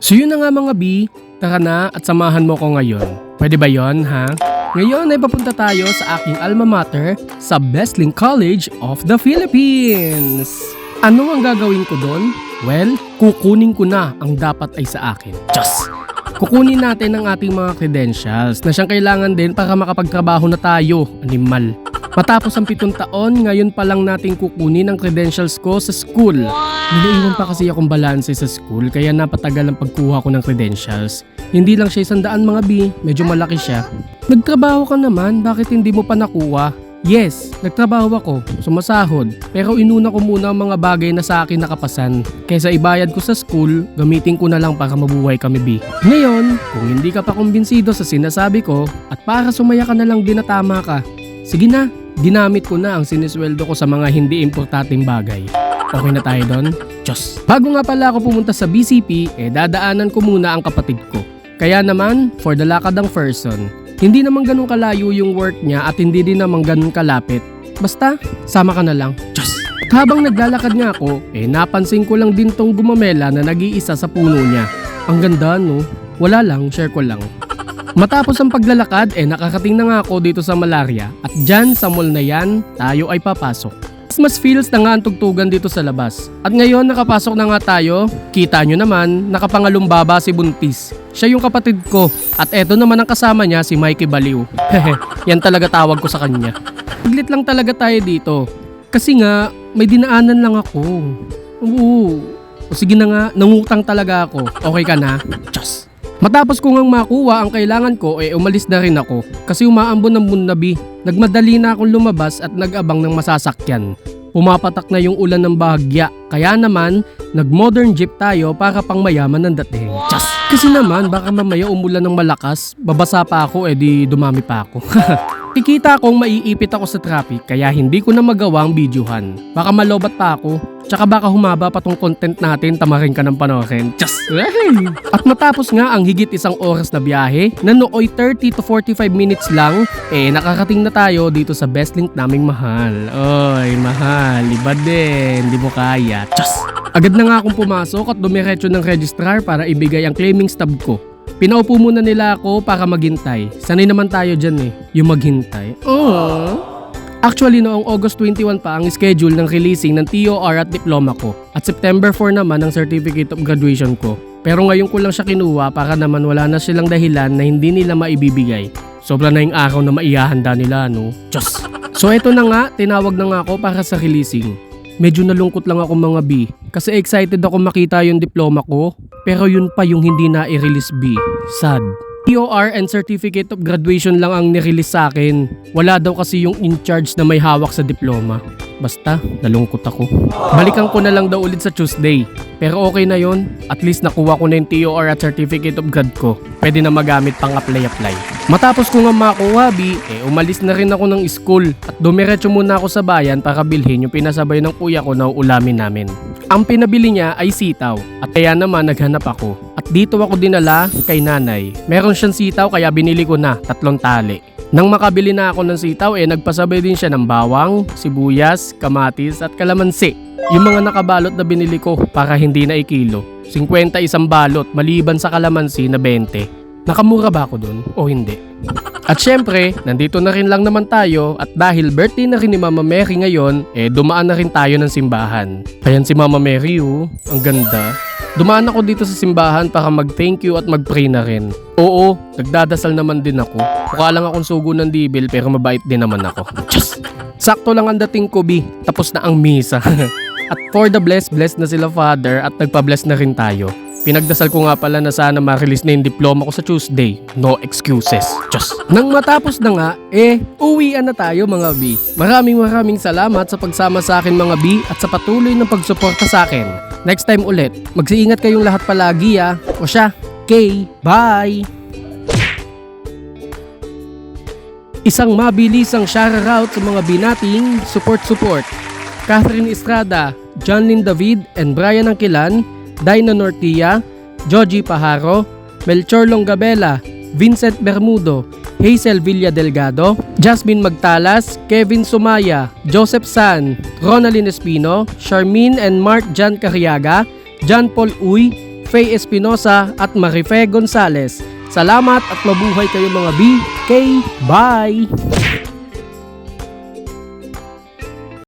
So yun na nga mga B, tara na at samahan mo ko ngayon. Pwede ba yon ha? Ngayon ay papunta tayo sa aking alma mater sa Besling College of the Philippines. Ano ang gagawin ko doon? Well, kukunin ko na ang dapat ay sa akin. Diyos! Kukunin natin ang ating mga credentials na siyang kailangan din para makapagtrabaho na tayo, animal. Matapos ang 7 taon, ngayon pa lang natin kukunin ang credentials ko sa school. Niliiwan pa kasi akong balanse sa school kaya napatagal ang pagkuha ko ng credentials. Hindi lang siya 100 mga B, medyo malaki siya. Nagtrabaho ka naman, bakit hindi mo pa nakuha? Yes, nagtrabaho ako, sumasahod, pero inuna ko muna ang mga bagay na sa akin nakapasan. Kaysa ibayad ko sa school, gamitin ko na lang para mabuhay kami B. Ngayon, kung hindi ka pa kumbinsido sa sinasabi ko at para sumaya ka na lang din na tama ka, sige na, ginamit ko na ang sinisweldo ko sa mga hindi importanteng bagay. Okay na tayo doon? Diyos! Bago nga pala ako pumunta sa BCP, dadaanan ko muna ang kapatid ko. Kaya naman, for the lakadang person, hindi naman ganun kalayo yung work niya at hindi din naman ganun kalapit. Basta, sama ka na lang. Diyos! Habang naglalakad nga ako, napansin ko lang din tong gumamela na nag-iisa sa puno niya. Ang ganda no? Wala lang, share ko lang. Matapos ang paglalakad, nakakating na nga ako dito sa Malaria at dyan sa mall na yan, tayo ay papasok. Mas feels na nga ang tugtugan dito sa labas. At ngayon nakapasok na nga tayo, kita nyo naman, nakapangalumbaba si Buntis. Siya yung kapatid ko at eto naman ang kasama niya si Mikey Baliw. Yan talaga tawag ko sa kanya. Paglit lang talaga tayo dito. Kasi nga, may dinaanan lang ako. Oo. O sige na nga, nangutang talaga ako. Okay ka na? Diyos! Matapos ko ngang makuha ang kailangan ko, umalis na rin ako. Kasi umaambon ng munnabi. Nagmadali na akong lumabas at nag-abang ng masasakyan. Pumapatak na yung ulan ng bahagya. Kaya naman, nag-modern jeep tayo para pang mayaman ng dating. Just! Kasi naman, baka mamaya umulan ng malakas, babasa pa ako, di dumami pa ako. Kikita akong maiipit ako sa traffic kaya hindi ko na magawa ang videohan. Baka malobat pa ako. Tsaka baka humaba pa tong content natin, tamarin ka ng panoorin. Just! At matapos nga ang higit 1 oras na biyahe, na nooy 30 to 45 minutes lang, nakakating na tayo dito sa best link naming mahal. Oy, mahal, iba din, di mo kaya. Just! Agad na nga akong pumasok at dumiretso ng registrar para ibigay ang claiming stub ko. Pinaupo muna nila ako para maghintay. Sanay naman tayo dyan yung maghintay. Actually noong August 21 pa ang schedule ng releasing ng TOR at diploma ko. At September 4 naman ang certificate of graduation ko. Pero ngayon ko lang siya kinuha para naman wala na silang dahilan na hindi nila maibibigay. Sobra na yung araw na maihahanda nila, no? Diyos! So eto na nga, tinawag na nga ako para sa releasing. Medyo nalungkot lang ako mga B. Kasi excited ako makita yung diploma ko. Pero yun pa yung hindi na i-release B. Sad. TOR and Certificate of Graduation lang ang nirelease sa akin. Wala daw kasi yung in-charge na may hawak sa diploma. Basta, nalungkot ako. Balikan ko na lang daw ulit sa Tuesday. Pero okay na yon. At least nakuha ko na yung TOR at Certificate of Grad ko. Pwede na magamit pang apply. Matapos ko nga makuha B, umalis na rin ako ng school. At dumiretso muna ako sa bayan para bilhin yung pinasabay ng kuya ko na ulamin namin. Ang pinabili niya ay sitaw. At kaya naman naghanap ako. At dito ako dinala kay nanay. Meron siyang sitaw kaya binili ko na 3 tali. Nang makabili na ako ng sitaw nagpasabay din siya ng bawang, sibuyas, kamatis at kalamansi. Yung mga nakabalot na binili ko para hindi na ikilo. 50 isang balot maliban sa kalamansi na 20. Nakamura ba ako dun o hindi? At syempre, nandito na rin lang naman tayo at dahil birthday na rin ni Mama Mary ngayon, dumaan na rin tayo ng simbahan. Ayan si Mama Mary ang ganda. Dumaan ako dito sa simbahan para mag-thank you at mag-pray na rin. Oo, nagdadasal naman din ako. Mukha lang akong sugo ng dibil pero mabait din naman ako. Just! Sakto lang ang dating ko B, tapos na ang misa. At for the bless na sila Father at nagpa-bless na rin tayo. Pinagdasal ko nga pala na sana ma-release na yung diploma ko sa Tuesday. No excuses. Just! Nang matapos na nga, uwian na tayo mga B. Maraming salamat sa pagsama sa akin mga B at sa patuloy ng pagsuporta sa akin. Next time ulit, magsiingat kayong lahat palagi O siya, okay, bye! Isang mabilisang shoutout sa mga binating support. Catherine Estrada, Johnlyn David and Brian Angkilan, Dina Nortia, Joji Paharo, Melchor Longabela, Vincent Bermudo, Hazel Villa Delgado, Jasmine Magtalas, Kevin Sumaya, Joseph San, Ronaldin Espino, Charmaine and Mark Jan Cariaga, John Paul Uy, Faye Espinosa at Marife Gonzalez. Salamat at mabuhay kayo mga B. K. Bye!